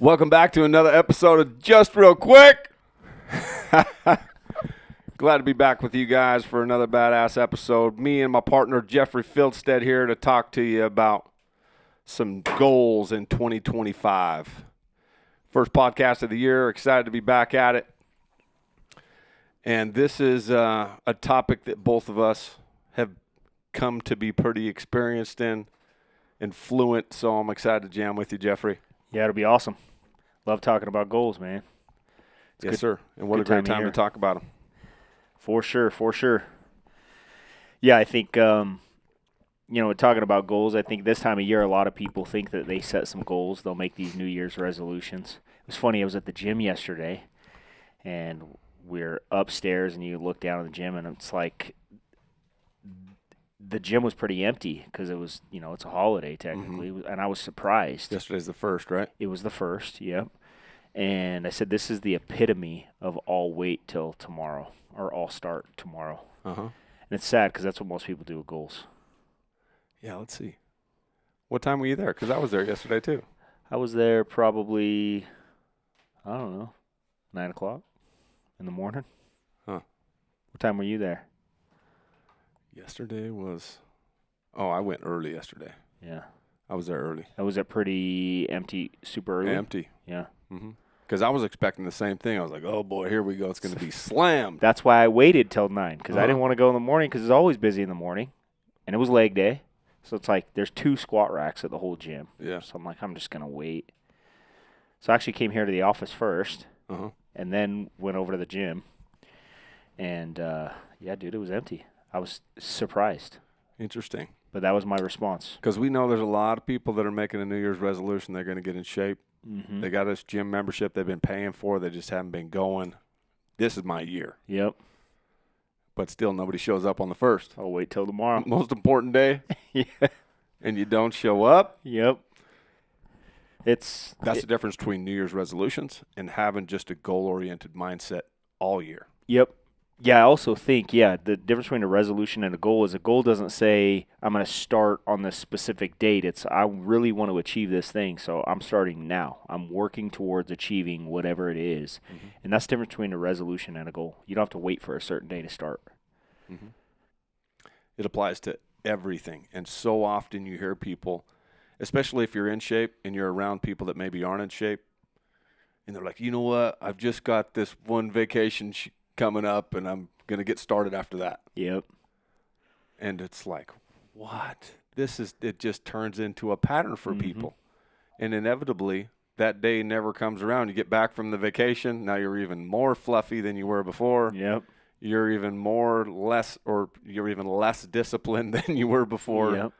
Welcome back to another episode of Just Real Quick. Glad to be back with you guys for another badass episode. Me and my partner Jeffrey Fieldstead here to talk to you about some goals in 2025. First podcast of the year. Excited to be back at it. And this is a topic that both of us have come to be pretty experienced in and fluent. So I'm excited to jam with you, Jeffrey. Yeah, it'll be awesome. Love talking about goals, man. Yes, sir. And what a great time to talk about them. For sure. Yeah, I think, talking about goals, I think this time of year, a lot of people think that they set some goals. They'll make these New Year's resolutions. It was funny. I was at the gym yesterday, and we're upstairs, and you look down at the gym, and it's like the gym was pretty empty because it was, it's a holiday technically, and I was surprised. Yesterday's the first, right? It was the first, yep. And I said, this is the epitome of all wait till tomorrow, or all start tomorrow. Uh-huh. And it's sad because that's what most people do with goals. Yeah, let's see. What time were you there? Because I was there yesterday too. I was there probably, 9 o'clock in the morning. Huh. What time were you there? Yesterday was, I went early yesterday. Yeah. I was there early. Was it pretty empty, super early? Empty. Yeah. Mm-hmm. Because I was expecting the same thing. I was like, oh, boy, here we go. It's going to be slammed. That's why I waited till 9, because I didn't want to go in the morning because it's always busy in the morning, and it was leg day. So it's like there's 2 squat racks at the whole gym. Yeah. So I'm like, I'm just going to wait. So I actually came here to the office first, and then went over to the gym. And, dude, it was empty. I was surprised. Interesting. But that was my response. Because we know there's a lot of people that are making a New Year's resolution. They're going to get in shape. Mm-hmm. They got this gym membership they've been paying for. They just haven't been going. This is my year. Yep. But still, nobody shows up on the first. I'll wait till tomorrow. Most important day. Yeah. And you don't show up. Yep. That's the difference between New Year's resolutions and having just a goal-oriented mindset all year. Yep. Yeah, I also think, the difference between a resolution and a goal is a goal doesn't say I'm going to start on this specific date. It's I really want to achieve this thing, so I'm starting now. I'm working towards achieving whatever it is. Mm-hmm. And that's the difference between a resolution and a goal. You don't have to wait for a certain day to start. Mm-hmm. It applies to everything. And so often you hear people, especially if you're in shape and you're around people that maybe aren't in shape, and they're like, you know what, I've just got this one vacation coming up, and I'm going to get started after that. Yep. And it's like, what? It just turns into a pattern for people. And inevitably, that day never comes around. You get back from the vacation, now you're even more fluffy than you were before. Yep. You're even less disciplined than you were before. Yep.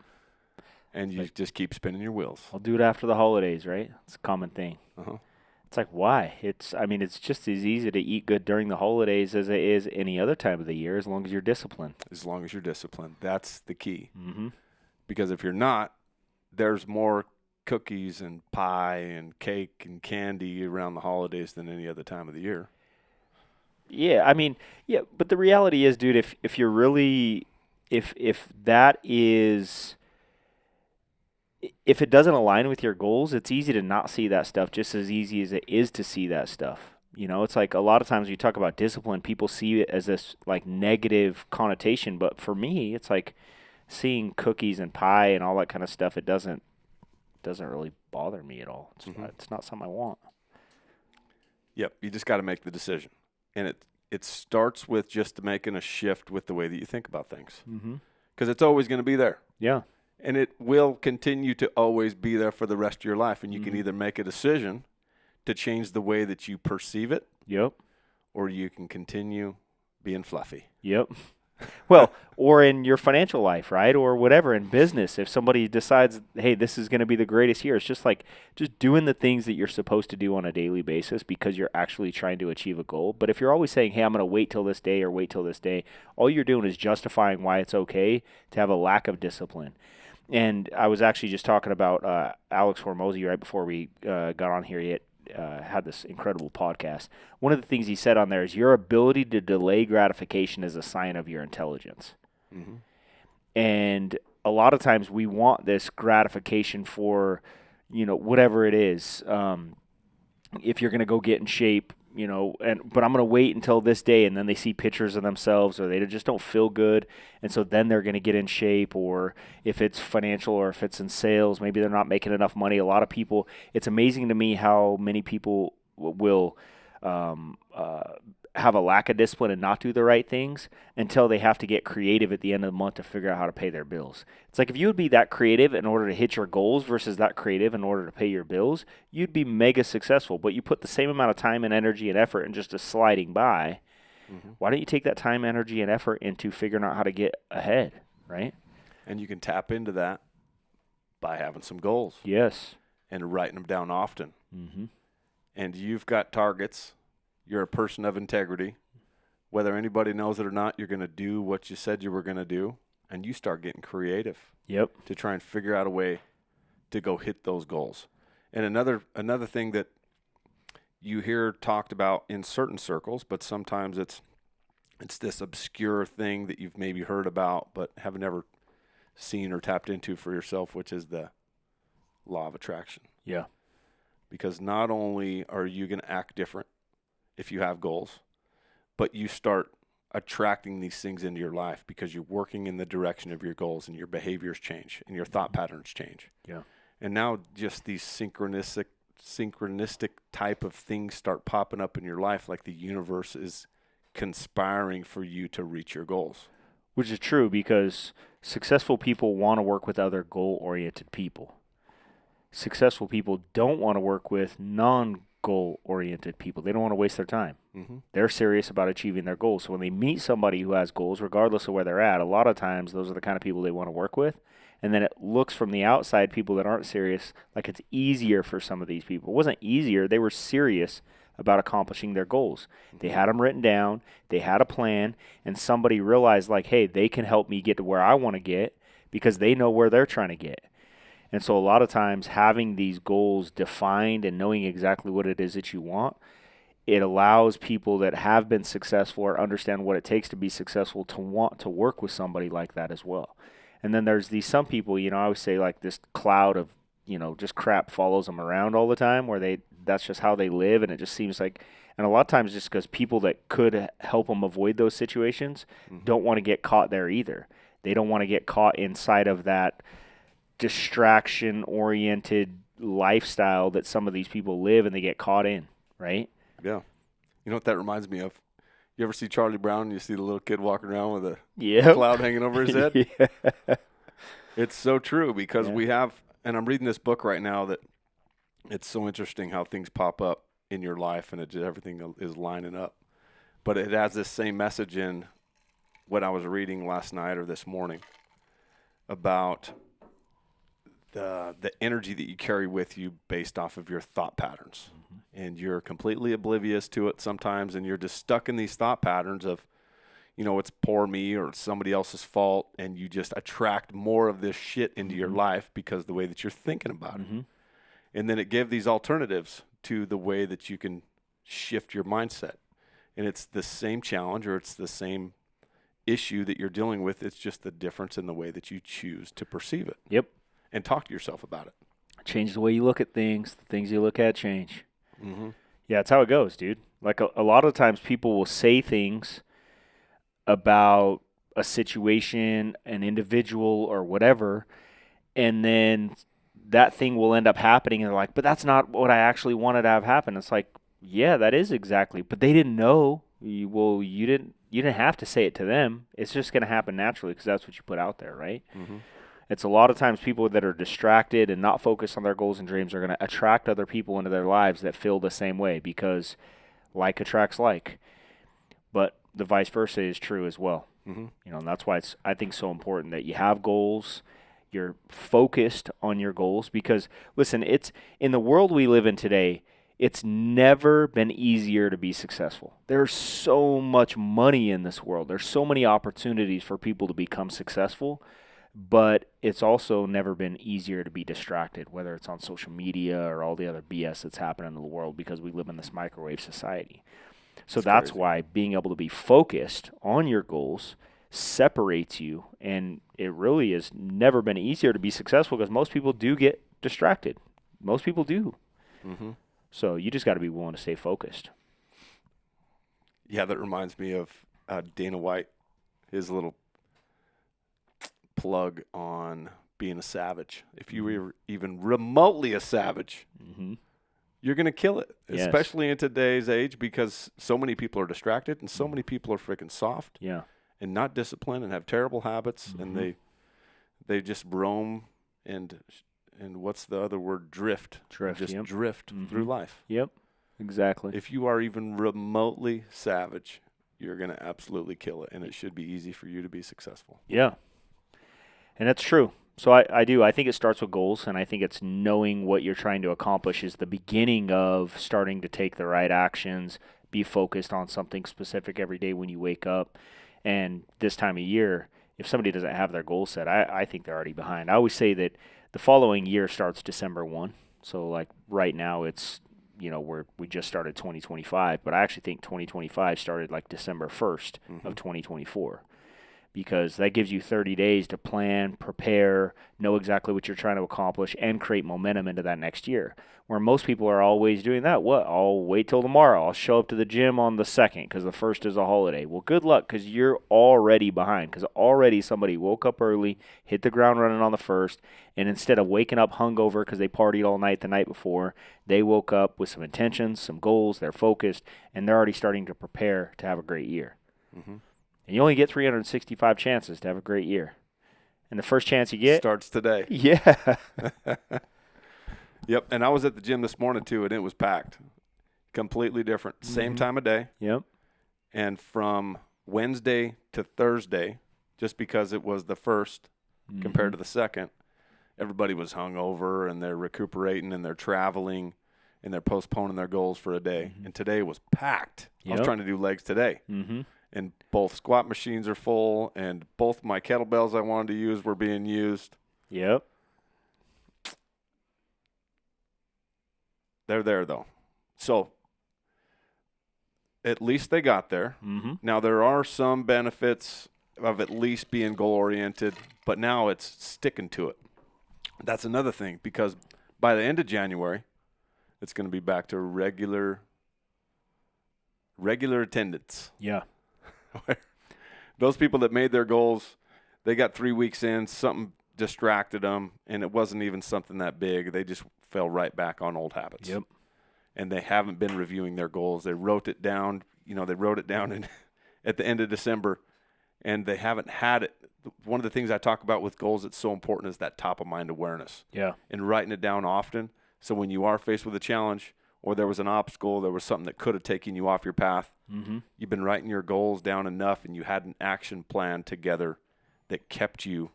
And you just keep spinning your wheels. I'll do it after the holidays, right? It's a common thing. Uh-huh. It's like, why? It's just as easy to eat good during the holidays as it is any other time of the year, as long as you're disciplined. As long as you're disciplined. That's the key. Mm-hmm. Because if you're not, there's more cookies and pie and cake and candy around the holidays than any other time of the year. Yeah, but the reality is, dude, if you're really, if that is... If it doesn't align with your goals, it's easy to not see that stuff just as easy as it is to see that stuff. It's like a lot of times when you talk about discipline, people see it as this like negative connotation. But for me, it's like seeing cookies and pie and all that kind of stuff. It doesn't really bother me at all. It's not something I want. Yep, you just got to make the decision. And it starts with just making a shift with the way that you think about things. Because it's always going to be there. Yeah. And it will continue to always be there for the rest of your life. And you can either make a decision to change the way that you perceive it. Yep. Or you can continue being fluffy. Yep. Well, or in your financial life, right? Or whatever, in business. If somebody decides, hey, this is going to be the greatest year, it's just doing the things that you're supposed to do on a daily basis because you're actually trying to achieve a goal. But if you're always saying, hey, I'm going to wait till this day or wait till this day, all you're doing is justifying why it's okay to have a lack of discipline. And I was actually just talking about Alex Hormozy right before we got on here. He had this incredible podcast. One of the things he said on there is your ability to delay gratification is a sign of your intelligence. Mm-hmm. And a lot of times we want this gratification for, whatever it is. if you're going to go get in shape, but I'm going to wait until this day, and then they see pictures of themselves, or they just don't feel good, and so then they're going to get in shape. Or if it's financial, or if it's in sales, maybe they're not making enough money. A lot of people, it's amazing to me how many people will um, uh, have a lack of discipline and not do the right things until they have to get creative at the end of the month to figure out how to pay their bills. It's like if you would be that creative in order to hit your goals versus that creative in order to pay your bills, you'd be mega successful. But you put the same amount of time and energy and effort in just a sliding by. Mm-hmm. Why don't you take that time, energy, and effort into figuring out how to get ahead, right? And you can tap into that by having some goals. Yes. And writing them down often. Mm-hmm. And you've got targets. You're a person of integrity. Whether anybody knows it or not, you're going to do what you said you were going to do, and you start getting creative. Yep. To try and figure out a way to go hit those goals. And another thing that you hear talked about in certain circles, but sometimes it's this obscure thing that you've maybe heard about but have never seen or tapped into for yourself, which is the law of attraction. Yeah. Because not only are you going to act different if you have goals, but you start attracting these things into your life because you're working in the direction of your goals, and your behaviors change and your thought patterns change. Yeah. And now just these synchronistic type of things start popping up in your life, like the universe is conspiring for you to reach your goals. Which is true, because successful people want to work with other goal-oriented people. Successful people don't want to work with non-goal-oriented people. They don't want to waste their time. Mm-hmm. They're serious about achieving their goals. So when they meet somebody who has goals, regardless of where they're at, a lot of times those are the kind of people they want to work with. And then it looks from the outside, people that aren't serious, like it's easier for some of these people. It wasn't easier. They were serious about accomplishing their goals. They had them written down. They had a plan. And somebody realized, like, hey, they can help me get to where I want to get because they know where they're trying to get. And so a lot of times having these goals defined and knowing exactly what it is that you want, it allows people that have been successful or understand what it takes to be successful to want to work with somebody like that as well. And then there's some people, I always say, like, this cloud of, just crap follows them around all the time, where that's just how they live. And it just seems like, and a lot of times just because people that could help them avoid those situations don't want to get caught there either. They don't want to get caught inside of that distraction-oriented lifestyle that some of these people live and they get caught in, right? Yeah. You know what that reminds me of? You ever see Charlie Brown and you see the little kid walking around with a cloud hanging over his head? Yeah. It's so true, because we have, and I'm reading this book right now that it's so interesting how things pop up in your life and everything is lining up. But it has this same message in what I was reading last night or this morning about the energy that you carry with you based off of your thought patterns. Mm-hmm. And you're completely oblivious to it sometimes, and you're just stuck in these thought patterns of, it's poor me or it's somebody else's fault, and you just attract more of this shit into your life because the way that you're thinking about it. And then it gave these alternatives to the way that you can shift your mindset. And it's the same challenge, or it's the same issue that you're dealing with. It's just the difference in the way that you choose to perceive it. Yep. And talk to yourself about it. Change the way you look at things. The things you look at change. Mm-hmm. Yeah, that's how it goes, dude. Like a lot of times people will say things about a situation, an individual, or whatever, and then that thing will end up happening, and they're like, but that's not what I actually wanted to have happen. It's like, yeah, that is exactly. But they didn't know. You didn't have to say it to them. It's just going to happen naturally because that's what you put out there, right? Mm-hmm. It's a lot of times people that are distracted and not focused on their goals and dreams are going to attract other people into their lives that feel the same way, because like attracts like. But the vice versa is true as well. Mm-hmm. And that's why it's, I think, so important that you have goals, you're focused on your goals, because listen, it's in the world we live in today, it's never been easier to be successful. There's so much money in this world. There's so many opportunities for people to become successful, but it's also never been easier to be distracted, whether it's on social media or all the other BS that's happening in the world, because we live in this microwave society. So that's why being able to be focused on your goals separates you, and it really has never been easier to be successful because most people do get distracted. Most people do. Mm-hmm. So you just got to be willing to stay focused. Yeah, that reminds me of Dana White, his little plug on being a savage. If you were even remotely a savage, you're going to kill it, Yes. especially in today's age, because so many people are distracted and so many people are freaking soft Yeah. and not disciplined and have terrible habits, and they just roam and what's the other word? Drift. Just yep. drift through life. Yep. Exactly. If you are even remotely savage, you're going to absolutely kill it, and it should be easy for you to be successful. Yeah. And that's true. So I do. I think it starts with goals, and I think it's knowing what you're trying to accomplish is the beginning of starting to take the right actions, be focused on something specific every day when you wake up. And this time of year, if somebody doesn't have their goal set, I think they're already behind. I always say that the following year starts December 1. So, like, right now it's, we just started 2025, but I actually think 2025 started like December 1st of 2024. Because that gives you 30 days to plan, prepare, know exactly what you're trying to accomplish, and create momentum into that next year. Where most people are always doing that. What? I'll wait till tomorrow. I'll show up to the gym on the 2nd because the 1st is a holiday. Well, good luck because you're already behind because already somebody woke up early, hit the ground running on the 1st, and instead of waking up hungover because they partied all night the night before, they woke up with some intentions, some goals, they're focused, and they're already starting to prepare to have a great year. And you only get 365 chances to have a great year. And the first chance you get starts today. Yeah. Yep. And I was at the gym this morning too, and it was packed. Completely different. Same time of day. Yep. And from Wednesday to Thursday, just because it was the first compared to the second, everybody was hungover and they're recuperating and they're traveling and they're postponing their goals for a day. And today was packed. I was trying to do legs today. And both squat machines are full, and both my kettlebells I wanted to use were being used. Yep. They're there, though. So at least they got there. Now, there are some benefits of at least being goal-oriented, but now it's sticking to it. That's another thing, because by the end of January, it's going to be back to regular attendance. Yeah. Those people that made their goals, they got 3 weeks in, something distracted them, and it wasn't even something that big. They just fell right back on old habits. Yep. And they haven't been reviewing their goals. They wrote it down. They wrote it down at the end of December, and they haven't had it. One of the things I talk about with goals that's so important is that top-of-mind awareness. Yeah. And writing it down often, so when you are faced with a challenge or there was an obstacle, there was something that could have taken you off your path, you've been writing your goals down enough and you had an action plan together that kept you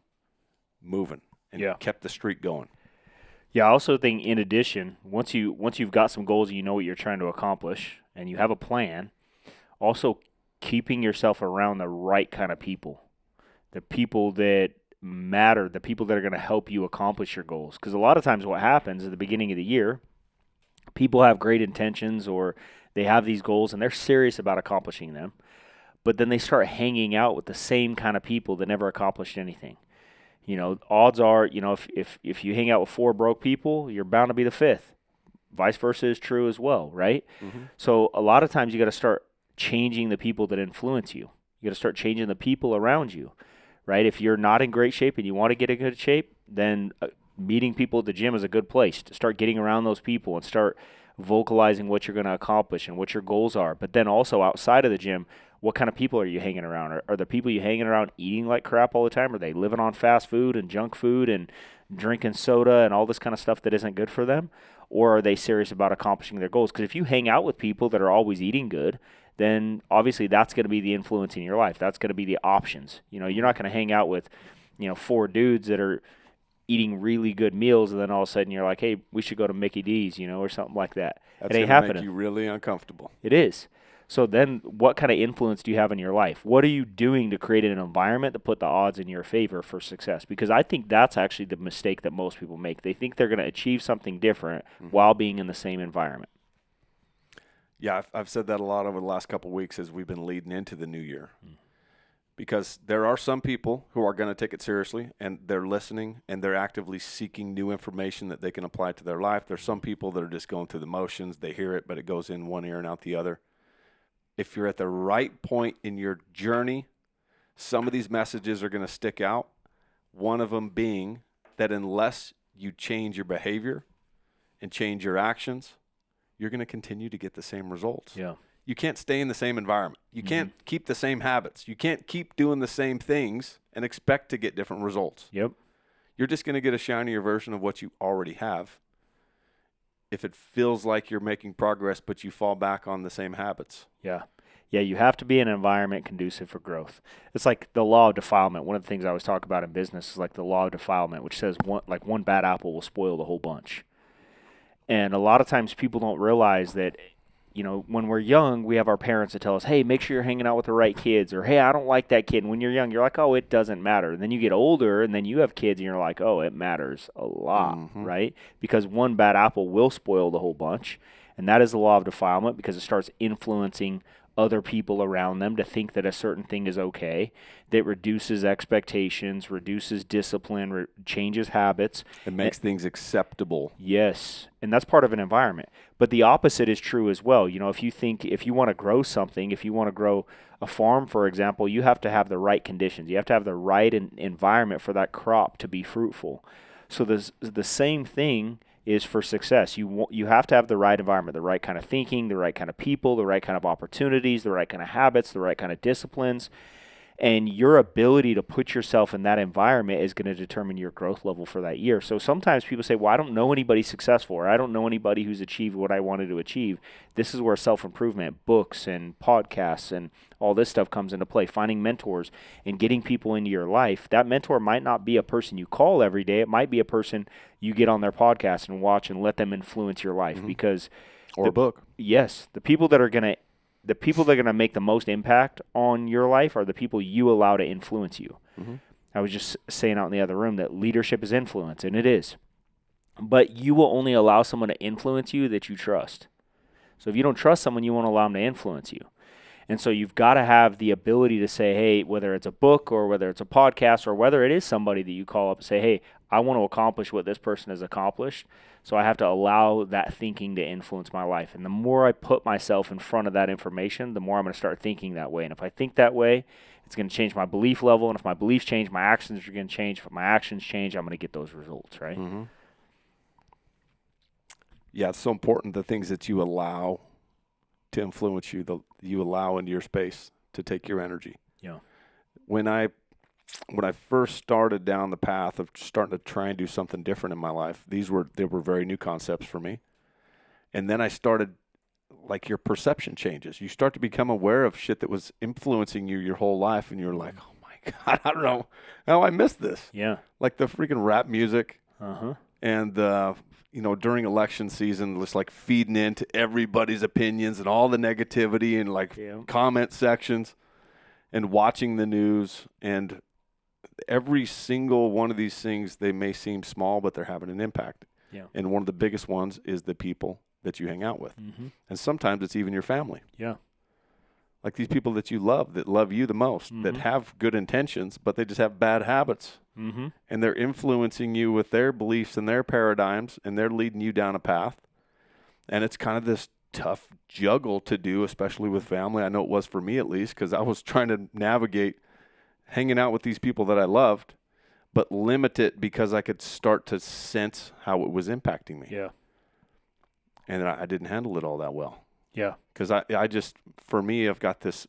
moving and kept the streak going. Yeah, I also think in addition, once you've got some goals and you know what you're trying to accomplish and you have a plan, also keeping yourself around the right kind of people. The people that matter, the people that are going to help you accomplish your goals. Because a lot of times what happens at the beginning of the year, people have great intentions or they have these goals and they're serious about accomplishing them, but then they start hanging out with the same kind of people that never accomplished anything. Odds are, if you hang out with 4 broke people, you're bound to be the 5th. Vice versa is true as well, right? So a lot of times you got to start changing the people that influence you. You got to start changing the people around you, right? If you're not in great shape and you want to get in good shape, then meeting people at the gym is a good place to start getting around those people and start vocalizing what you're going to accomplish and what your goals are. But then also outside of the gym, what kind of people are you hanging around? Are the people you hanging around eating like crap all the time? Are they living on fast food and junk food and drinking soda and all this kind of stuff that isn't good for them? Or are they serious about accomplishing their goals? Because if you hang out with people that are always eating good, then obviously that's going to be the influence in your life. That's going to be the options. You're not going to hang out with, 4 dudes that are eating really good meals, and then all of a sudden you're like, hey, we should go to Mickey D's, or something like that. That's it ain't gonna happening. Make you really uncomfortable. It is. So then what kind of influence do you have in your life? What are you doing to create an environment to put the odds in your favor for success? Because I think that's actually the mistake that most people make. They think they're going to achieve something different while being in the same environment. Yeah, I've said that a lot over the last couple of weeks as we've been leading into the new year. because there are some people who are going to take it seriously and they're listening and they're actively seeking new information that they can apply to their life. There's some people that are just going through the motions. They hear it, but it goes in one ear and out the other. If you're at the right point in your journey, some of these messages are going to stick out. One of them being that unless you change your behavior and change your actions, you're going to continue to get the same results. Yeah. You can't stay in the same environment. You can't keep the same habits. You can't keep doing the same things and expect to get different results. Yep. You're just going to get a shinier version of what you already have. If it feels like you're making progress, but you fall back on the same habits. Yeah. Yeah, you have to be in an environment conducive for growth. It's like the law of defilement. One of the things I always talk about in business is like the law of defilement, which says one bad apple will spoil the whole bunch. And a lot of times people don't realize that, when we're young, we have our parents that tell us, hey, make sure you're hanging out with the right kids, or hey, I don't like that kid. And when you're young, you're like, oh, it doesn't matter. And then you get older, and then you have kids, and you're like, oh, it matters a lot, right? Because one bad apple will spoil the whole bunch. And that is the law of defilement, because it starts influencing other people around them to think that a certain thing is okay. That reduces expectations, reduces discipline, changes habits. It makes things acceptable. Yes, and that's part of an environment. But the opposite is true as well. If you want to grow something, if you want to grow a farm, for example, you have to have the right conditions. You have to have the right environment for that crop to be fruitful. So the same thing is for success. You have to have the right environment, the right kind of thinking, the right kind of people, the right kind of opportunities, the right kind of habits, the right kind of disciplines. And your ability to put yourself in that environment is going to determine your growth level for that year. So sometimes people say, well, I don't know anybody successful, or I don't know anybody who's achieved what I wanted to achieve. This is where self-improvement, books and podcasts and all this stuff comes into play. Finding mentors and getting people into your life. That mentor might not be a person you call every day. It might be a person you get on their podcast and watch and let them influence your life. Because or a book. Yes, the people that are going to make the most impact on your life are the people you allow to influence you. I was just saying out in the other room that leadership is influence, and it is. But you will only allow someone to influence you that you trust. So if you don't trust someone, you won't allow them to influence you. And so you've got to have the ability to say, hey, whether it's a book or whether it's a podcast or whether it is somebody that you call up and say, hey, I want to accomplish what this person has accomplished. So I have to allow that thinking to influence my life. And the more I put myself in front of that information, the more I'm going to start thinking that way. And if I think that way, it's going to change my belief level. And if my beliefs change, my actions are going to change. If my actions change, I'm going to get those results, right? Yeah, it's so important, the things that you allow to influence you, you allow into your space to take your energy. Yeah. When I first started down the path of starting to try and do something different in my life, they were very new concepts for me. And then I started, like, your perception changes. You start to become aware of shit that was influencing you your whole life, and you're like, oh my God, I don't know how I missed this. Yeah. Like the freaking rap music. And during election season, just like feeding into everybody's opinions and all the negativity and like comment sections and watching the news. And every single one of these things, they may seem small, but they're having an impact. Yeah. And one of the biggest ones is the people that you hang out with. And sometimes it's even your family. Yeah. Like these people that you love, that love you the most, that have good intentions, but they just have bad habits. And they're influencing you with their beliefs and their paradigms, and they're leading you down a path. And it's kind of this tough juggle to do, especially with family. I know it was for me, at least, because I was trying to navigate hanging out with these people that I loved, but limit it because I could start to sense how it was impacting me. Yeah. And I didn't handle it all that well. Yeah. Because I just, for me, I've got this,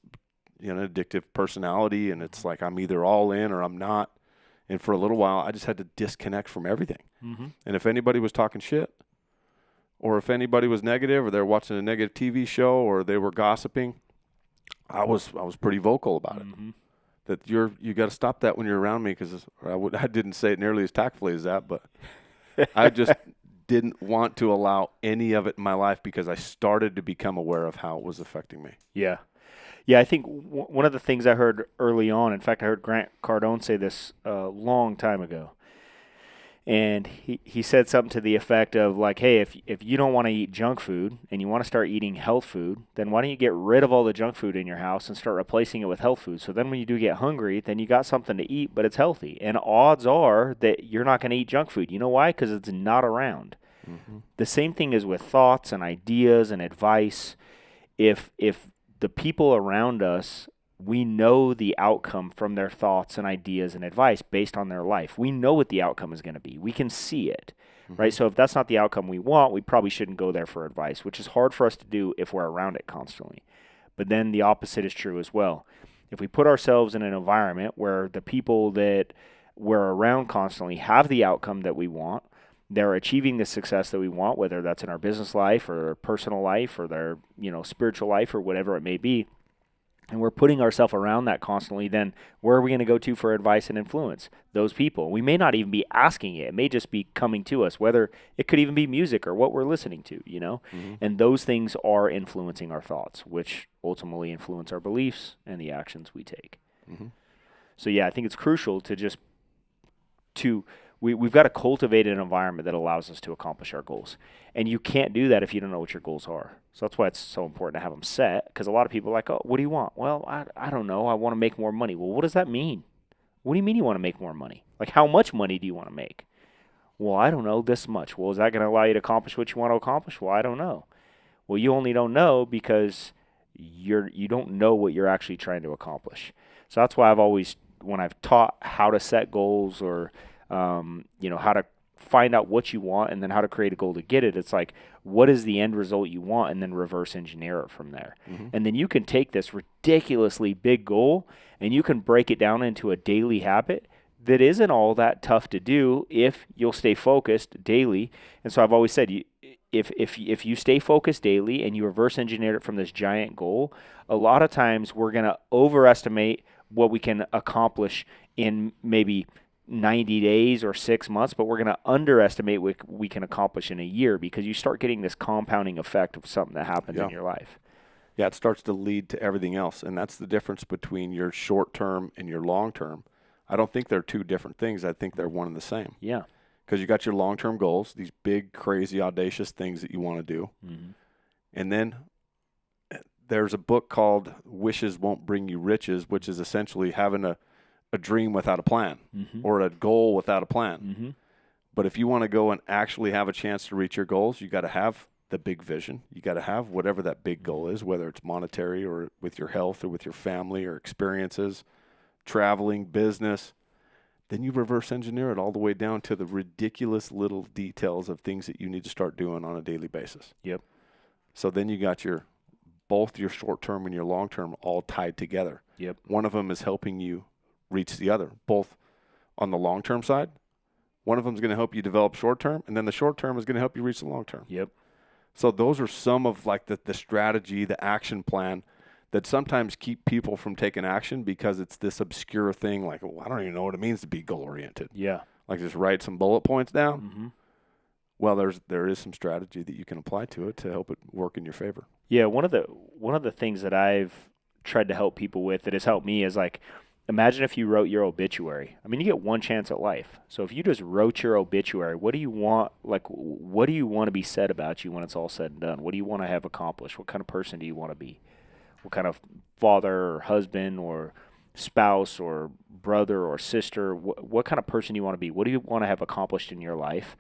addictive personality, and it's like I'm either all in or I'm not. And for a little while, I just had to disconnect from everything. And if anybody was talking shit, or if anybody was negative, or they were watching a negative TV show, or they were gossiping, I was pretty vocal about it. That you got to stop that when you're around me, because I didn't say it nearly as tactfully as that, but I just didn't want to allow any of it in my life, because I started to become aware of how it was affecting me. Yeah. Yeah, I think one of the things I heard early on, in fact, I heard Grant Cardone say this a long time ago, And he said something to the effect of like, hey, if you don't want to eat junk food and you want to start eating health food, then why don't you get rid of all the junk food in your house and start replacing it with health food? So then when you do get hungry, then you got something to eat, but it's healthy. And odds are that you're not going to eat junk food. You know why? Because it's not around. Mm-hmm. The same thing is with thoughts and ideas and advice. If the people around us, we know the outcome from their thoughts and ideas and advice based on their life. We know what the outcome is going to be. We can see it, right? So if that's not the outcome we want, we probably shouldn't go there for advice, which is hard for us to do if we're around it constantly. But then the opposite is true as well. If we put ourselves in an environment where the people that we're around constantly have the outcome that we want, they're achieving the success that we want, whether that's in our business life or personal life or their, spiritual life or whatever it may be, and we're putting ourselves around that constantly, then where are we going to go to for advice and influence? Those people. We may not even be asking it. It may just be coming to us, whether it could even be music or what we're listening to, Mm-hmm. And those things are influencing our thoughts, which ultimately influence our beliefs and the actions we take. Mm-hmm. So, yeah, I think it's crucial we've got to cultivate an environment that allows us to accomplish our goals. And you can't do that if you don't know what your goals are. So that's why it's so important to have them set, because a lot of people are like, oh, what do you want? Well, I don't know. I want to make more money. Well, what does that mean? What do you mean you want to make more money? Like, how much money do you want to make? Well, I don't know, this much. Well, is that going to allow you to accomplish what you want to accomplish? Well, I don't know. Well, you only don't know because you don't know what you're actually trying to accomplish. So that's why I've always, when I've taught how to set goals or how to find out what you want and then how to create a goal to get it, it's like, what is the end result you want, and then reverse engineer it from there. Mm-hmm. And then you can take this ridiculously big goal and you can break it down into a daily habit that isn't all that tough to do if you'll stay focused daily. And so I've always said, if you stay focused daily and you reverse engineer it from this giant goal, a lot of times we're going to overestimate what we can accomplish in maybe 90 days or 6 months, but we're going to underestimate what we can accomplish in a year, because you start getting this compounding effect of something that happens in your life. Yeah, it starts to lead to everything else, and that's the difference between your short term and your long term. I don't think they're two different things. I think they're one and the same. Yeah. Because you got your long term goals, these big, crazy, audacious things that you want to do. Mm-hmm. And then there's a book called Wishes Won't Bring You Riches, which is essentially having a dream without a plan, Mm-hmm. or a goal without a plan. Mm-hmm. But if you want to go and actually have a chance to reach your goals, you got to have the big vision. You got to have whatever that big goal is, whether it's monetary or with your health or with your family or experiences, traveling, business. Then you reverse engineer it all the way down to the ridiculous little details of things that you need to start doing on a daily basis. Yep. So then you got both your short term and your long term all tied together. Yep. One of them is helping you reach the other, both on the long term side. One of them is going to help you develop short term, and then the short term is going to help you reach the long term. Yep. So those are some of like the strategy, the action plan that sometimes keep people from taking action, because it's this obscure thing like, I don't even know what it means to be goal oriented. Yeah. Like, just write some bullet points down. Mm-hmm. Well, there is some strategy that you can apply to it to help it work in your favor. Yeah, one of the things that I've tried to help people with that has helped me is, like, imagine if you wrote your obituary. I mean, you get one chance at life. So if you just wrote your obituary, what do you want to be said about you when it's all said and done? What do you want to have accomplished? What kind of person do you want to be? What kind of father or husband or spouse or brother or sister? What kind of person do you want to be? What do you want to have accomplished in your life?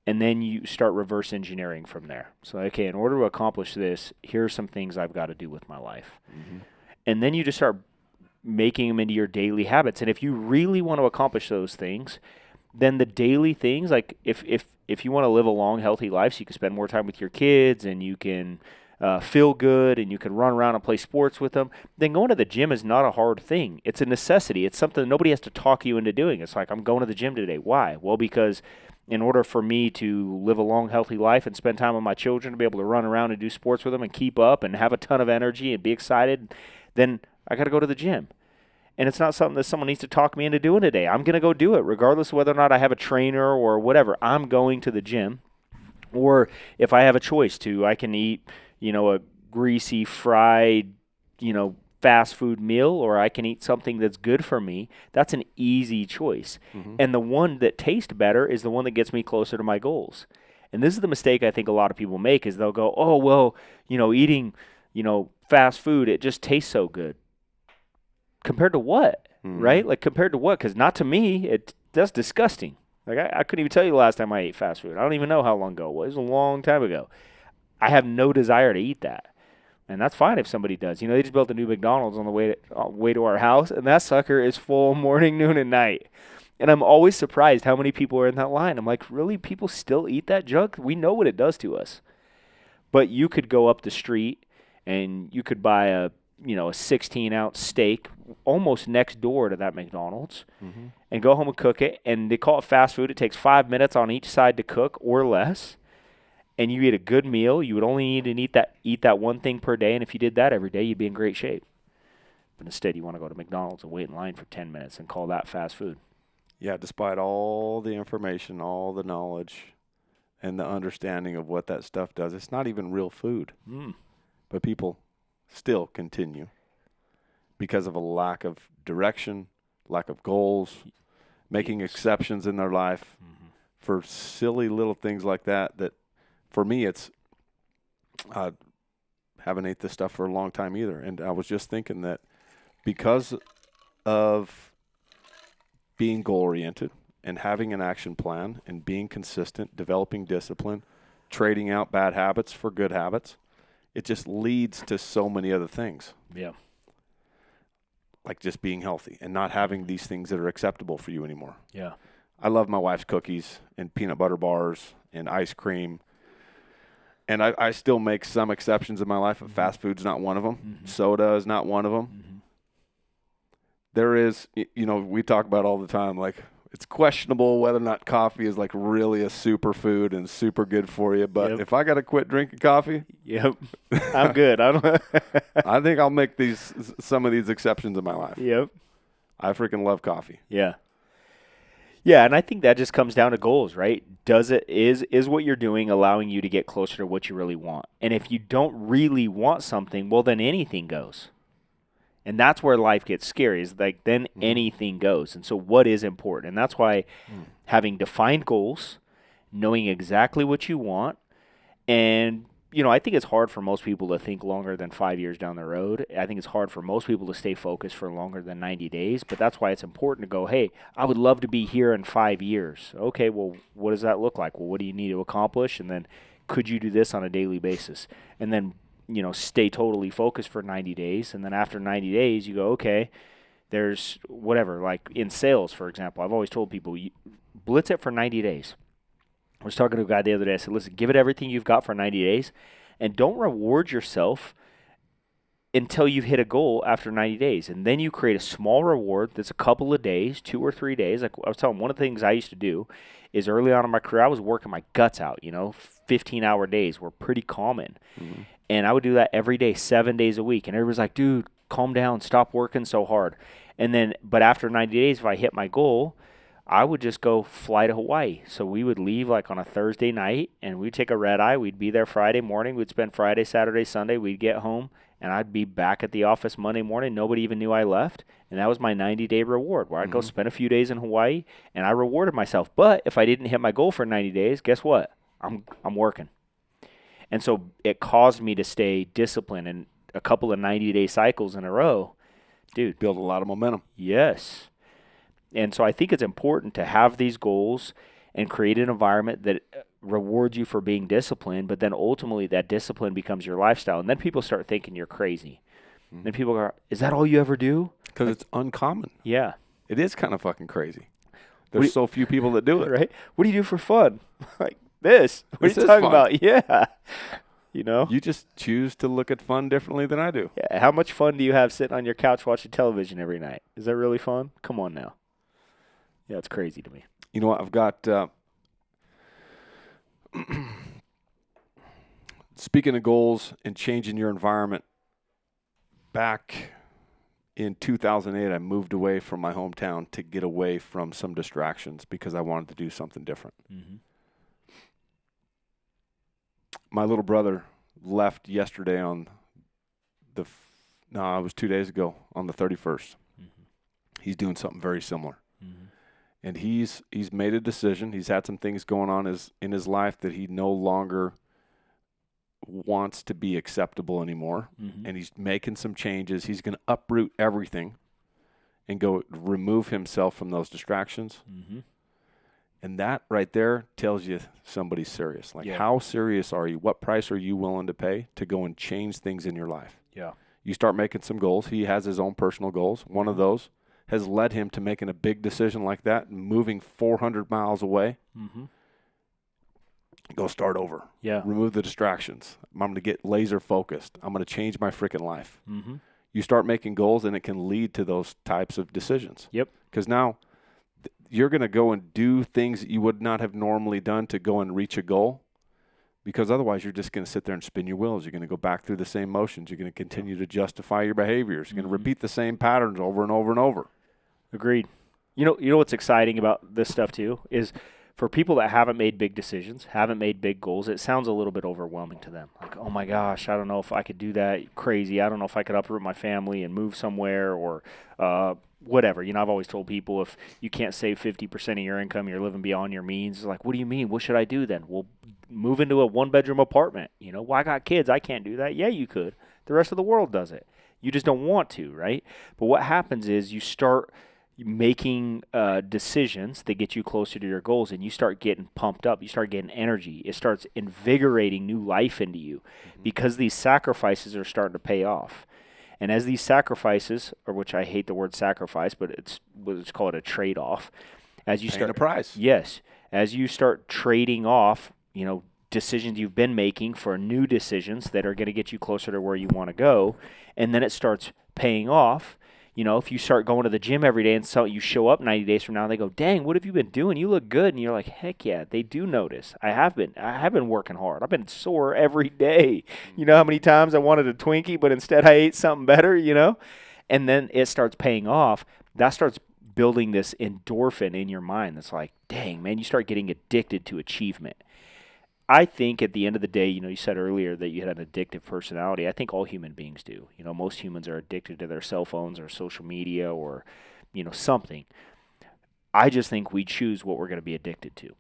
And then you start reverse engineering from there. So, okay, in order to accomplish this, here are some things I've got to do with my life. Mm-hmm. And then you just start making them into your daily habits. And if you really want to accomplish those things, then the daily things, like if you want to live a long, healthy life so you can spend more time with your kids and you can feel good and you can run around and play sports with them, then going to the gym is not a hard thing. It's a necessity. It's something nobody has to talk you into doing. It's like, I'm going to the gym today. Why? Well, because in order for me to live a long, healthy life and spend time with my children, to be able to run around and do sports with them and keep up and have a ton of energy and be excited, then I got to go to the gym. And it's not something that someone needs to talk me into doing today. I'm going to go do it regardless of whether or not I have a trainer or whatever. I'm going to the gym. Or if I have a choice to, I can eat, a greasy, fried, fast food meal or I can eat something that's good for me, that's an easy choice. And the one that tastes better is the one that gets me closer to my goals. And this is the mistake I think a lot of people make is they'll go, oh, well, eating, fast food, it just tastes so good. Compared to what, right? Like compared to what? Because not to me, that's disgusting. Like I couldn't even tell you the last time I ate fast food. I don't even know how long ago it was. It was a long time ago. I have no desire to eat that. And that's fine if somebody does. They just built a new McDonald's on the way to our house, and that sucker is full morning, noon, and night. And I'm always surprised how many people are in that line. I'm like, really? People still eat that junk? We know what it does to us. But you could go up the street, and you could buy a 16-ounce steak almost next door to that McDonald's and go home and cook it. And they call it fast food. It takes 5 minutes on each side to cook or less. And you eat a good meal. You would only need to eat that one thing per day. And if you did that every day, you'd be in great shape. But instead, you want to go to McDonald's and wait in line for 10 minutes and call that fast food. Yeah, despite all the information, all the knowledge, and the understanding of what that stuff does, it's not even real food. But people still continue because of a lack of direction, lack of goals, making exceptions in their life for silly little things like that. For me, it's I haven't ate this stuff for a long time either. And I was just thinking that because of being goal-oriented and having an action plan and being consistent, developing discipline, trading out bad habits for good habits, it just leads to so many other things. Yeah. Like just being healthy and not having these things that are acceptable for you anymore. Yeah. I love my wife's cookies and peanut butter bars and ice cream. And I still make some exceptions in my life. Fast food's not one of them. Soda is not one of them. There is, we talk about all the time, like it's questionable whether or not coffee is like really a superfood and super good for you. But if I got to quit drinking coffee, I'm good. I think I'll make some of these exceptions in my life. I freaking love coffee. Yeah, and I think that just comes down to goals, right? Is what you're doing allowing you to get closer to what you really want? And if you don't really want something, well, then anything goes. And that's where life gets scary, is like then anything goes. And so what is important? And that's why having defined goals, knowing exactly what you want, and I think it's hard for most people to think longer than 5 years down the road. I think it's hard for most people to stay focused for longer than 90 days. But that's why it's important to go, hey, I would love to be here in 5 years. Okay, well, what does that look like? Well, what do you need to accomplish? And then could you do this on a daily basis? And then, stay totally focused for 90 days. And then after 90 days, you go, okay, there's whatever. Like in sales, for example, I've always told people, blitz it for 90 days. I was talking to a guy the other day. I said, listen, give it everything you've got for 90 days and don't reward yourself until you've hit a goal after 90 days. And then you create a small reward that's a couple of days, 2 or 3 days. Like I was telling, one of the things I used to do is early on in my career, I was working my guts out, 15-hour days were pretty common. And I would do that every day, 7 days a week. And everybody's like, dude, calm down, stop working so hard. But after 90 days, if I hit my goal, I would just go fly to Hawaii. So we would leave like on a Thursday night and we'd take a red eye. We'd be there Friday morning. We'd spend Friday, Saturday, Sunday. We'd get home and I'd be back at the office Monday morning. Nobody even knew I left. And that was my 90-day reward where I'd go spend a few days in Hawaii and I rewarded myself. But if I didn't hit my goal for 90 days, guess what? I'm working. And so it caused me to stay disciplined and a couple of 90-day cycles in a row. Dude. Build a lot of momentum. Yes. And so I think it's important to have these goals and create an environment that rewards you for being disciplined, but then ultimately that discipline becomes your lifestyle. And then people start thinking you're crazy. Then people go, is that all you ever do? Because it's uncommon. Yeah. It is kind of fucking crazy. There's so few people that do it. Right? What do you do for fun? Like this. What This are you is talking fun. about? Yeah. You just choose to look at fun differently than I do. Yeah. How much fun do you have sitting on your couch watching television every night? Is that really fun? Come on now. Yeah, it's crazy to me. You know what? I've got, speaking of goals and changing your environment, back in 2008, I moved away from my hometown to get away from some distractions because I wanted to do something different. My little brother left yesterday on No, it was 2 days ago on the 31st. He's doing something very similar. And he's made a decision. He's had some things going on in his life that he no longer wants to be acceptable anymore. And he's making some changes. He's going to uproot everything and go remove himself from those distractions. And that right there tells you somebody's serious. Like, how serious are you? What price are you willing to pay to go and change things in your life? Yeah. You start making some goals. He has his own personal goals. One of those has led him to making a big decision like that, moving 400 miles away. Go start over. Yeah. Remove the distractions. I'm going to get laser focused. I'm going to change my freaking life. You start making goals, and it can lead to those types of decisions. Yep. Because now you're going to go and do things that you would not have normally done to go and reach a goal, because otherwise you're just going to sit there and spin your wheels. You're going to go back through the same motions. You're going to continue to justify your behaviors. You're going to repeat the same patterns over and over and over. Agreed. You know what's exciting about this stuff too is for people that haven't made big decisions, haven't made big goals, it sounds a little bit overwhelming to them. Like, oh my gosh, I don't know if I could do that. Crazy. I don't know if I could uproot my family and move somewhere or whatever. I've always told people if you can't save 50% of your income, you're living beyond your means. It's like, what do you mean? What should I do then? Well, move into a one-bedroom apartment. Well, I got kids. I can't do that. Yeah, you could. The rest of the world does it. You just don't want to, right? But what happens is you start making decisions that get you closer to your goals, and you start getting pumped up. You start getting energy. It starts invigorating new life into you because these sacrifices are starting to pay off. And as these sacrifices, or which I hate the word sacrifice, but let's call it a trade-off. As you Paying a price. Yes. As you start trading off, decisions you've been making for new decisions that are going to get you closer to where you want to go, and then it starts paying off. If you start going to the gym every day and so you show up 90 days from now and they go, dang, what have you been doing? You look good. And you're like, heck yeah, they do notice. I have been working hard. I've been sore every day. You know how many times I wanted a Twinkie, but instead I ate something better, And then it starts paying off. That starts building this endorphin in your mind that's like, dang, man, you start getting addicted to achievement. I think at the end of the day, you said earlier that you had an addictive personality. I think all human beings do. Most humans are addicted to their cell phones or social media or, something. I just think we choose what we're going to be addicted to.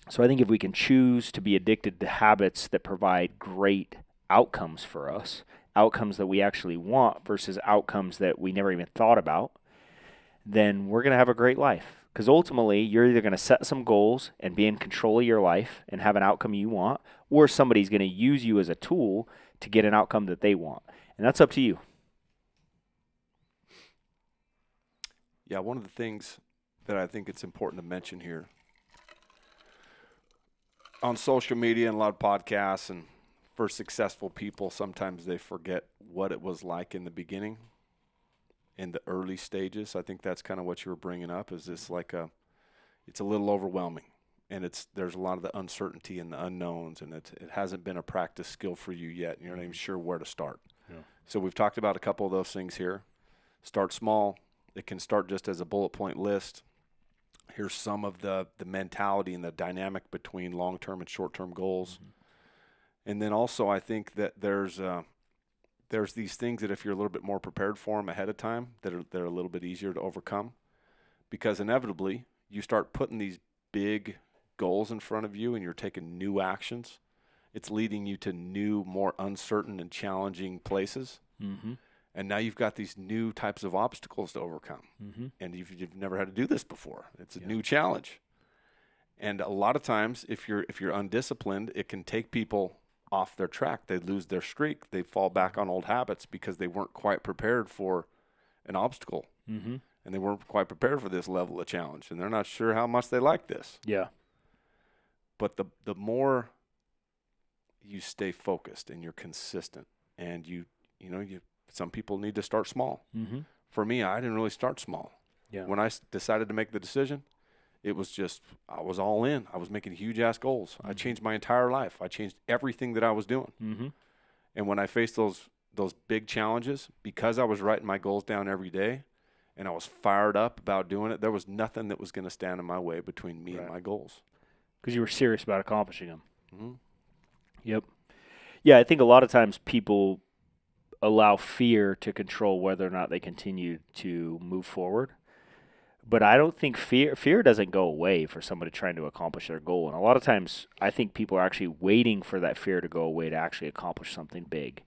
So I think if we can choose to be addicted to habits that provide great outcomes for us, outcomes that we actually want versus outcomes that we never even thought about, then we're going to have a great life. Because ultimately, you're either going to set some goals and be in control of your life and have an outcome you want, or somebody's going to use you as a tool to get an outcome that they want. And that's up to you. Yeah, one of the things that I think it's important to mention here, on social media and a lot of podcasts and for successful people, sometimes they forget what it was like in the beginning. In the early stages. I think that's kind of what you were bringing up, is this it's a little overwhelming, and there's a lot of the uncertainty and the unknowns, and it hasn't been a practice skill for you yet, and you're not even sure where to start. Yeah. So we've talked about a couple of those things here. Start small. It can start just as a bullet point list. Here's some of the mentality and the dynamic between long-term and short-term goals. And then also I think that there's these things that if you're a little bit more prepared for them ahead of time, they're a little bit easier to overcome, because inevitably you start putting these big goals in front of you and you're taking new actions. It's leading you to new, more uncertain and challenging places. And now you've got these new types of obstacles to overcome. And you've never had to do this before. It's a new challenge. And a lot of times if you're undisciplined, it can take people off their track. They lose their streak. They fall back on old habits because they weren't quite prepared for an obstacle. And they weren't quite prepared for this level of challenge. And they're not sure how much they like this. Yeah. But the more you stay focused and you're consistent, and some people need to start small. For me, I didn't really start small. Yeah. When I decided to make the decision, it was just, I was all in. I was making huge-ass goals. I changed my entire life. I changed everything that I was doing. And when I faced those big challenges, because I was writing my goals down every day and I was fired up about doing it, there was nothing that was going to stand in my way between me and my goals. Because you were serious about accomplishing them. Yep. Yeah, I think a lot of times people allow fear to control whether or not they continue to move forward. But I don't think fear doesn't go away for somebody trying to accomplish their goal. And a lot of times I think people are actually waiting for that fear to go away to actually accomplish something big.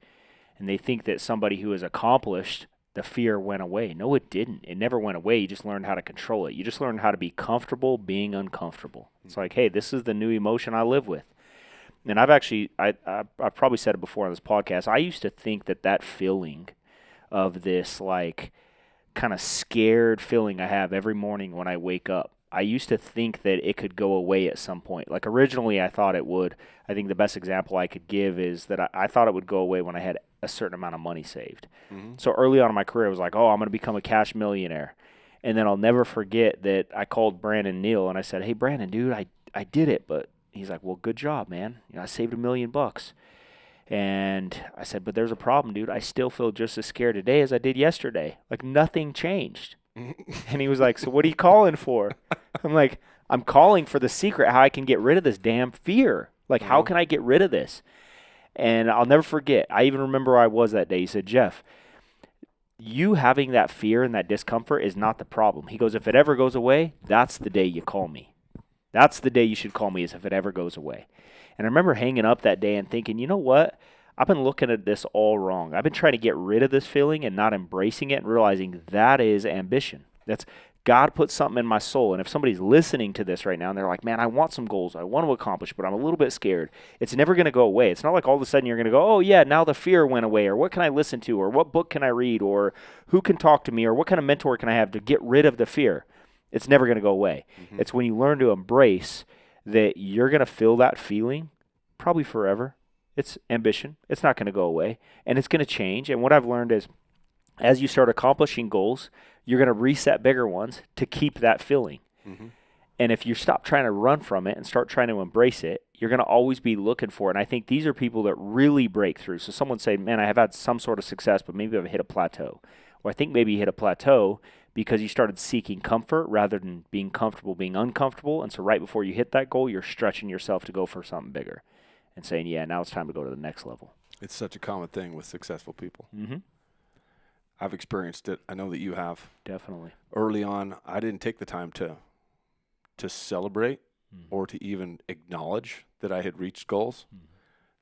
And they think that somebody who has accomplished, the fear went away. No, it didn't. It never went away. You just learned how to control it. You just learned how to be comfortable being uncomfortable. It's like, hey, this is the new emotion I live with. And I've probably said it before on this podcast. I used to think that feeling of this like kind of scared feeling I have every morning when I wake up, I used to think that it could go away at some point. Like originally I thought it would. I think the best example I could give is that I thought it would go away when I had a certain amount of money saved. Mm-hmm. So early on in my career, I was like, oh, I'm going to become a cash millionaire. And then I'll never forget that I called Brandon Neal and I said, hey, Brandon, dude, I did it. But he's like, well, good job, man. I saved $1 million. And I said, but there's a problem, dude. I still feel just as scared today as I did yesterday. Like nothing changed. And he was like, so what are you calling for? I'm like, I'm calling for the secret how I can get rid of this damn fear. Like, how can I get rid of this? And I'll never forget. I even remember where I was that day. He said, Jeff, you having that fear and that discomfort is not the problem. He goes, if it ever goes away, that's the day you call me. That's the day you should call me, is if it ever goes away. And I remember hanging up that day and thinking, you know what? I've been looking at this all wrong. I've been trying to get rid of this feeling and not embracing it and realizing that is ambition. That's God put something in my soul. And if somebody's listening to this right now and they're like, man, I want some goals I want to accomplish, but I'm a little bit scared, it's never going to go away. It's not like all of a sudden you're going to go, oh, yeah, now the fear went away, or what can I listen to, or what book can I read, or who can talk to me, or what kind of mentor can I have to get rid of the fear. It's never going to go away. Mm-hmm. It's when you learn to embrace that you're going to feel that feeling probably forever. It's ambition. It's not going to go away, and it's going to change. And what I've learned is as you start accomplishing goals, you're going to reset bigger ones to keep that feeling. Mm-hmm. And if you stop trying to run from it and start trying to embrace it, you're going to always be looking for it. And I think these are people that really break through. So someone say, man, I have had some sort of success, but maybe I've hit a plateau. Or I think maybe you hit a plateau because you started seeking comfort rather than being comfortable, being uncomfortable. And so right before you hit that goal, you're stretching yourself to go for something bigger and saying, yeah, now it's time to go to the next level. It's such a common thing with successful people. Mm-hmm. I've experienced it. I know that you have. Definitely. Early on, I didn't take the time to celebrate or to even acknowledge that I had reached goals. Mm-hmm.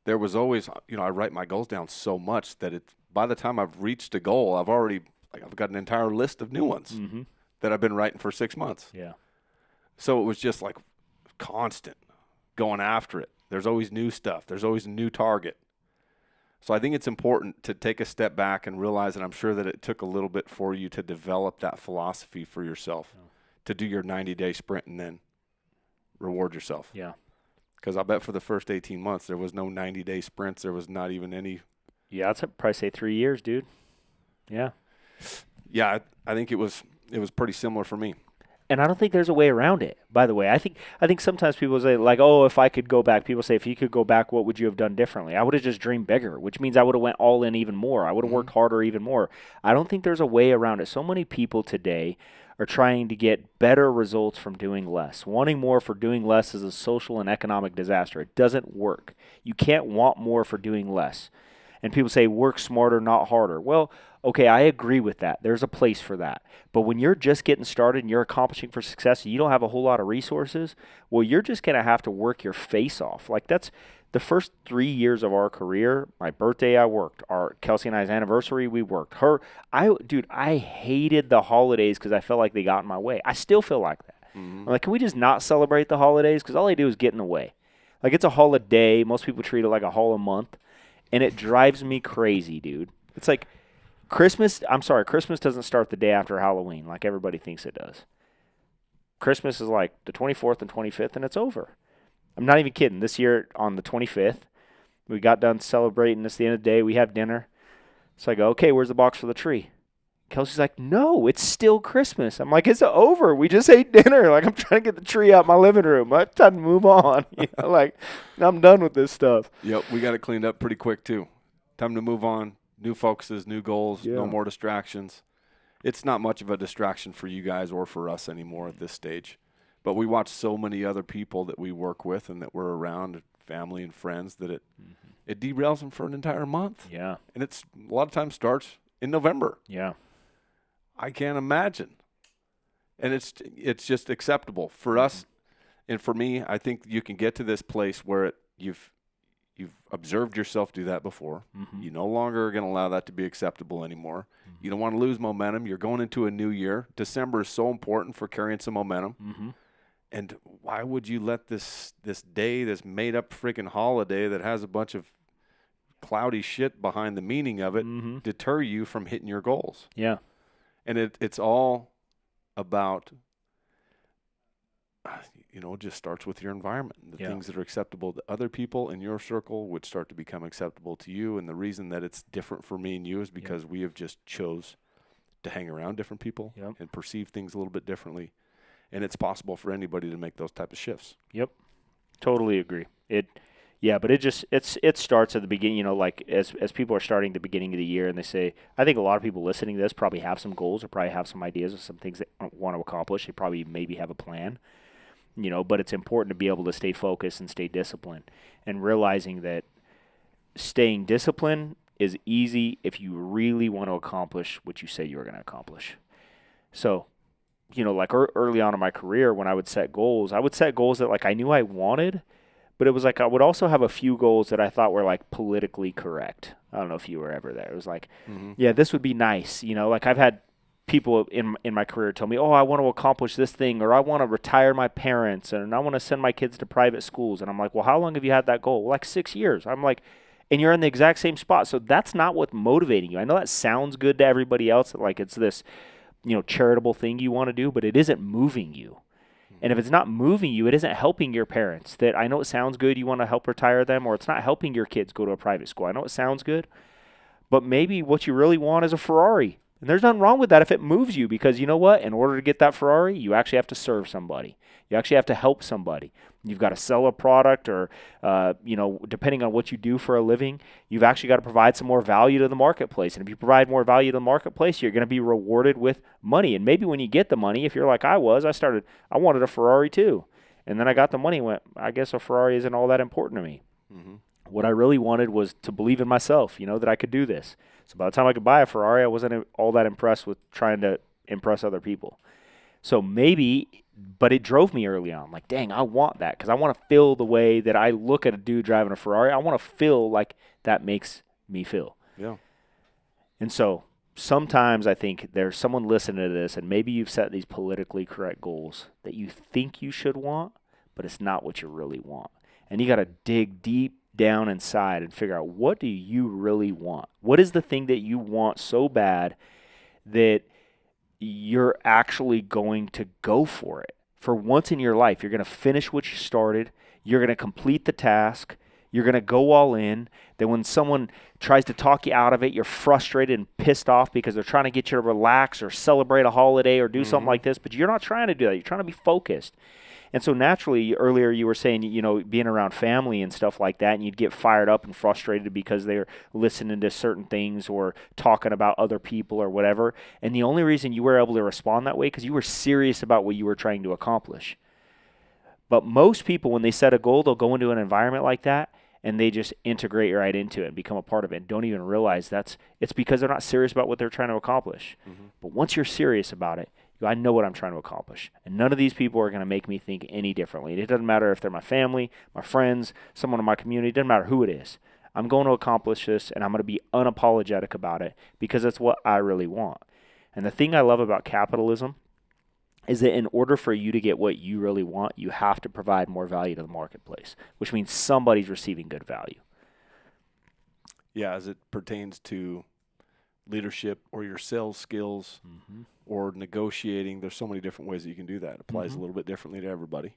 There was always, I write my goals down so much that by the time I've reached a goal, I've got an entire list of new ones mm-hmm. that I've been writing for 6 months. Yeah. So it was just like constant going after it. There's always new stuff. There's always a new target. So I think it's important to take a step back and realize, and I'm sure that it took a little bit for you to develop that philosophy for yourself, to do your 90-day sprint and then reward yourself. Yeah. Because I bet for the first 18 months, there was no 90-day sprints. There was not even any. Yeah, I'd probably say 3 years, dude. Yeah. Yeah, I think it was pretty similar for me. And I don't think there's a way around it, by the way. I think sometimes people say, like, oh, if I could go back, people say, if you could go back, what would you have done differently? I would have just dreamed bigger, which means I would have went all in even more. I would have worked harder even more. I don't think there's a way around it. So many people today are trying to get better results from doing less. Wanting more for doing less is a social and economic disaster. It doesn't work. You can't want more for doing less. And people say, work smarter, not harder. Well, okay, I agree with that. There's a place for that. But when you're just getting started and you're accomplishing for success and you don't have a whole lot of resources, well, you're just going to have to work your face off. Like that's the first 3 years of our career. My birthday, I worked. Our Kelsey and I's anniversary, we worked. I hated the holidays because I felt like they got in my way. I still feel like that. Mm-hmm. I'm like, can we just not celebrate the holidays? Because all they do is get in the way. Like it's a holiday. Most people treat it like a holiday month. And it drives me crazy, dude. It's like Christmas doesn't start the day after Halloween like everybody thinks it does. Christmas is like the 24th and 25th, and it's over. I'm not even kidding. This year on the 25th, we got done celebrating. It's the end of the day. We have dinner. So I go, okay, where's the box for the tree? Kelsey's like, no, it's still Christmas. I'm like, it's over. We just ate dinner. Like, I'm trying to get the tree out of my living room. I'm trying to move on. Like, I'm done with this stuff. Yep, we got it cleaned up pretty quick, too. Time to move on. New focuses, new goals, no more distractions. It's not much of a distraction for you guys or for us anymore at this stage. But we watch so many other people that we work with and that we're around, family and friends, that it derails them for an entire month. Yeah. And it's a lot of times starts in November. Yeah. I can't imagine. And it's just acceptable for us. And for me, I think you can get to this place where you've observed yourself do that before. Mm-hmm. You no longer are going to allow that to be acceptable anymore. Mm-hmm. You don't want to lose momentum. You're going into a new year. December is so important for carrying some momentum. Mm-hmm. And why would you let this day, this made-up freaking holiday that has a bunch of cloudy shit behind the meaning of it, deter you from hitting your goals? Yeah. And it's all about, it just starts with your environment. The things that are acceptable to other people in your circle would start to become acceptable to you. And the reason that it's different for me and you is because we have just chose to hang around different people and perceive things a little bit differently. And it's possible for anybody to make those type of shifts. Yep. Totally agree. But it starts at the beginning, like as people are starting the beginning of the year and they say, I think a lot of people listening to this probably have some goals or probably have some ideas of some things they want to accomplish. They probably maybe have a plan, but it's important to be able to stay focused and stay disciplined and realizing that staying disciplined is easy if you really want to accomplish what you say you were going to accomplish. So, like early on in my career when I would set goals that like I knew I wanted, but it was like I would also have a few goals that I thought were like politically correct. I don't know if you were ever there. It was like, this would be nice. Like I've had people in my career tell me, oh, I want to accomplish this thing, or I want to retire my parents, and I want to send my kids to private schools. And I'm like, well, how long have you had that goal? Like 6 years. I'm like, and you're in the exact same spot. So that's not what's motivating you. I know that sounds good to everybody else, that like it's this charitable thing you want to do, but it isn't moving you. And if it's not moving you, it isn't helping your parents. That I know it sounds good, you want to help retire them, or it's not helping your kids go to a private school. I know it sounds good, but maybe what you really want is a Ferrari. And there's nothing wrong with that if it moves you, because you know what? In order to get that Ferrari, you actually have to serve somebody. You actually have to help somebody. You've got to sell a product or, depending on what you do for a living, you've actually got to provide some more value to the marketplace. And if you provide more value to the marketplace, you're going to be rewarded with money. And maybe when you get the money, if you're like I was, I wanted a Ferrari too. And then I got the money and went, I guess a Ferrari isn't all that important to me. Mm-hmm. What I really wanted was to believe in myself, that I could do this. So by the time I could buy a Ferrari, I wasn't all that impressed with trying to impress other people. So maybe, but it drove me early on. Like, dang, I want that because I want to feel the way that I look at a dude driving a Ferrari. I want to feel like that makes me feel. Yeah. And so sometimes I think there's someone listening to this, and maybe you've set these politically correct goals that you think you should want, but it's not what you really want. And you got to dig deep down inside and figure out, what do you really want? What is the thing that you want so bad that you're actually going to go for it? For once in your life, you're going to finish what you started. You're going to complete the task. You're going to go all in. Then when someone tries to talk you out of it, you're frustrated and pissed off because they're trying to get you to relax or celebrate a holiday or do something like this, but you're not trying to do that. You're trying to be focused. And so naturally, earlier you were saying, being around family and stuff like that, and you'd get fired up and frustrated because they're listening to certain things or talking about other people or whatever. And the only reason you were able to respond that way because you were serious about what you were trying to accomplish. But most people, when they set a goal, they'll go into an environment like that, and they just integrate right into it and become a part of it and don't even realize it's because they're not serious about what they're trying to accomplish. Mm-hmm. But once you're serious about it, I know what I'm trying to accomplish. And none of these people are going to make me think any differently. It doesn't matter if they're my family, my friends, someone in my community. It doesn't matter who it is. I'm going to accomplish this, and I'm going to be unapologetic about it because it's what I really want. And the thing I love about capitalism is that in order for you to get what you really want, you have to provide more value to the marketplace, which means somebody's receiving good value. Yeah, as it pertains to leadership or your sales skills or negotiating, there's so many different ways that you can do that. It applies a little bit differently to everybody.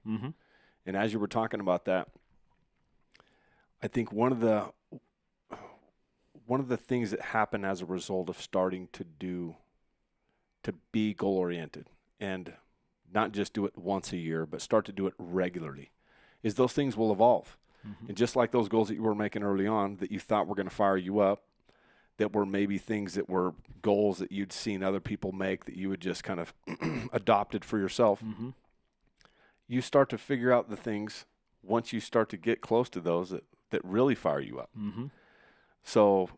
And as you were talking about that, I think one of the things that happen as a result of starting to be goal oriented and not just do it once a year, but start to do it regularly, is those things will evolve. And just like those goals that you were making early on that you thought were going to fire you up, that were maybe things that were goals that you'd seen other people make that you had just kind of adopted for yourself. You start to figure out the things once you start to get close to those that that really fire you up. Mm-hmm. So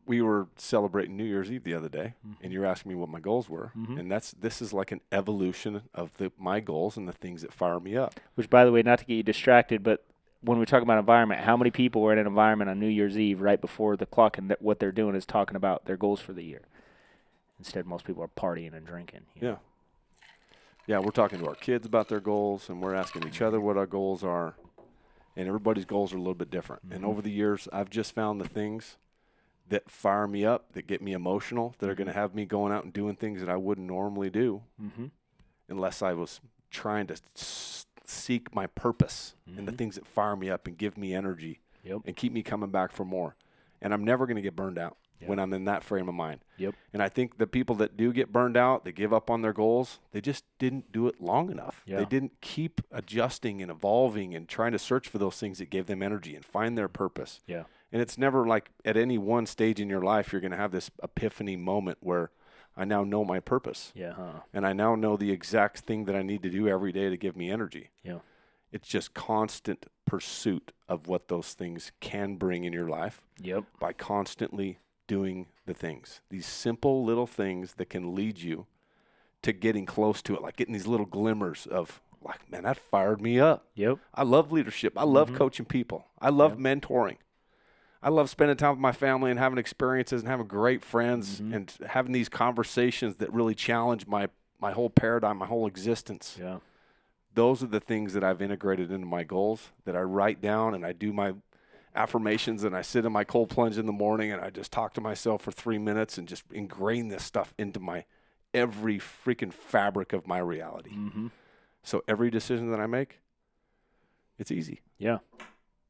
we were celebrating New Year's Eve the other day, Mm-hmm. and you're asking me what my goals were. Mm-hmm. And this is like an evolution of my goals and the things that fire me up. Which, by the way, not to get you distracted, but when we talk about environment, how many people were in an environment on New Year's Eve right before the clock, and what they're doing is talking about their goals for the year? Instead, most people are partying and drinking. Yeah. Yeah, we're talking to our kids about their goals, and we're asking each other what our goals are. And everybody's goals are a little bit different. Mm-hmm. And over the years, I've just found the things that fire me up, that get me emotional, that are going to have me going out and doing things that I wouldn't normally do Mm-hmm. unless I was trying to seek my purpose and the things that fire me up and give me energy and keep me coming back for more. And I'm never going to get burned out when I'm in that frame of mind. Yep. And I think the people that do get burned out, they give up on their goals, they just didn't do it long enough. Yeah. They didn't keep adjusting and evolving and trying to search for those things that gave them energy and find their purpose. Yeah. And it's never like at any one stage in your life you're going to have this epiphany moment where I now know my purpose. Yeah. And I now know the exact thing that I need to do every day to give me energy. Yeah. It's just constant pursuit of what those things can bring in your life Yep. by constantly doing the things. These simple little things that can lead you to getting close to it, like getting these little glimmers of like, man, that fired me up. Yep. I love leadership. I love coaching people. I love mentoring. I love spending time with my family and having experiences and having great friends and having these conversations that really challenge my whole paradigm, my whole existence. Yeah. Those are the things that I've integrated into my goals, that I write down, and I do my affirmations, and I sit in my cold plunge in the morning and I just talk to myself for 3 minutes and just ingrain this stuff into my every freaking fabric of my reality. Mm-hmm. So every decision that I make, it's easy. Yeah.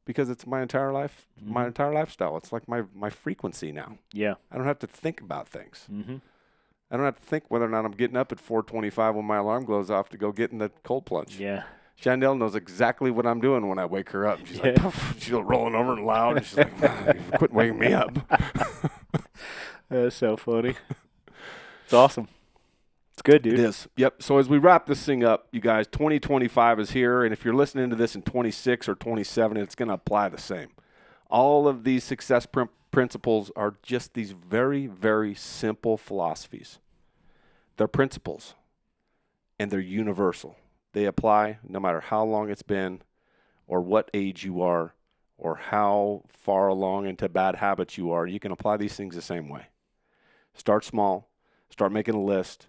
Because it's my entire life, my entire lifestyle. It's like my frequency now. Yeah. I don't have to think about things. Mm-hmm. I don't have to think whether or not I'm getting up at 4:25 when my alarm goes off to go get in the cold plunge. Yeah. Chandel knows exactly what I'm doing when I wake her up. She's like, poof, she's rolling over and loud. And she's like, quit waking me up. That's so funny. It's awesome. It's good, dude. It is. Yep. So as we wrap this thing up, you guys, 2025 is here. And if you're listening to this in 26 or 27, it's going to apply the same. All of these success principles are just these very, very simple philosophies. They're principles, and they're universal. They apply no matter how long it's been or what age you are or how far along into bad habits you are. You can apply these things the same way. Start small. Start making a list.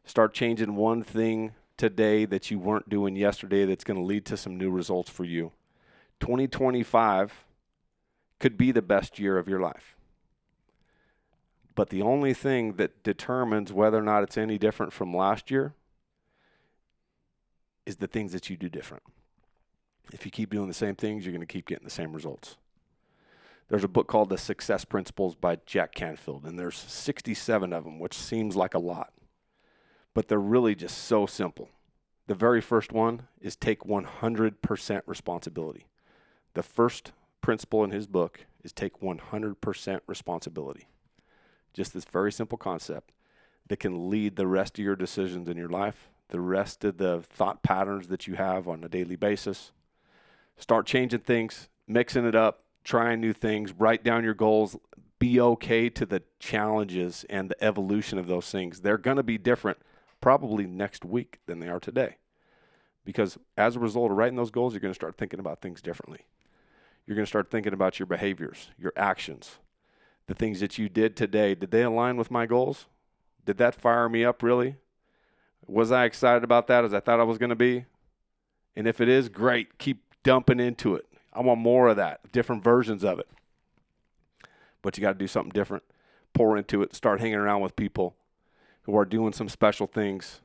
Start changing one thing today that you weren't doing yesterday that's going to lead to some new results for you. 2025 could be the best year of your life. But the only thing that determines whether or not it's any different from last year is the things that you do different. If you keep doing the same things, you're going to keep getting the same results. There's a book called The Success Principles by Jack Canfield, and there's 67 of them, which seems like a lot. But they're really just so simple. The very first one is take 100% responsibility. The first principle in his book is take 100% responsibility. Just this very simple concept that can lead the rest of your decisions in your life, the rest of the thought patterns that you have on a daily basis. Start changing things, mixing it up, trying new things, write down your goals, be okay to the challenges and the evolution of those things. They're going to be different probably next week than they are today. Because as a result of writing those goals, you're going to start thinking about things differently. You're going to start thinking about your behaviors, your actions, the things that you did today. Did they align with my goals? Did that fire me up really? Was I excited about that as I thought I was going to be? And if it is, great. Keep dumping into it. I want more of that, different versions of it. But you got to do something different. Pour into it. Start hanging around with people who are doing some special things.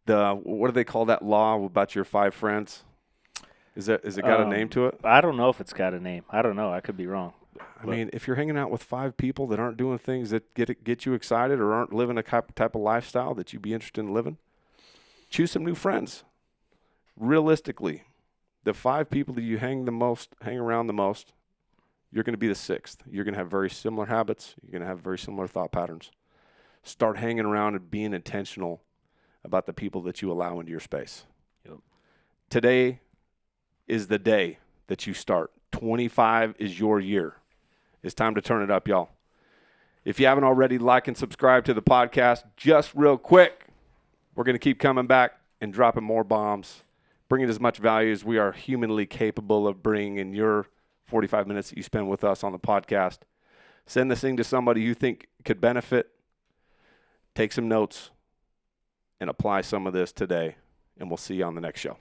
What do they call that law about your 5 friends? Is it got a name to it? I don't know if it's got a name. I don't know. I could be wrong. I mean, if you're hanging out with 5 people that aren't doing things that get you excited or aren't living a type of lifestyle that you'd be interested in living, choose some new friends. Realistically, the 5 people that you hang around the most, you're going to be the 6th. You're going to have very similar habits. You're going to have very similar thought patterns. Start hanging around and being intentional about the people that you allow into your space. Yep. Today is the day that you start. 25 is your year. It's time to turn it up, y'all. If you haven't already, like and subscribe to the podcast. Just real quick, we're going to keep coming back and dropping more bombs, bringing as much value as we are humanly capable of bringing in your 45 minutes that you spend with us on the podcast. Send this thing to somebody you think could benefit. Take some notes and apply some of this today, and we'll see you on the next show.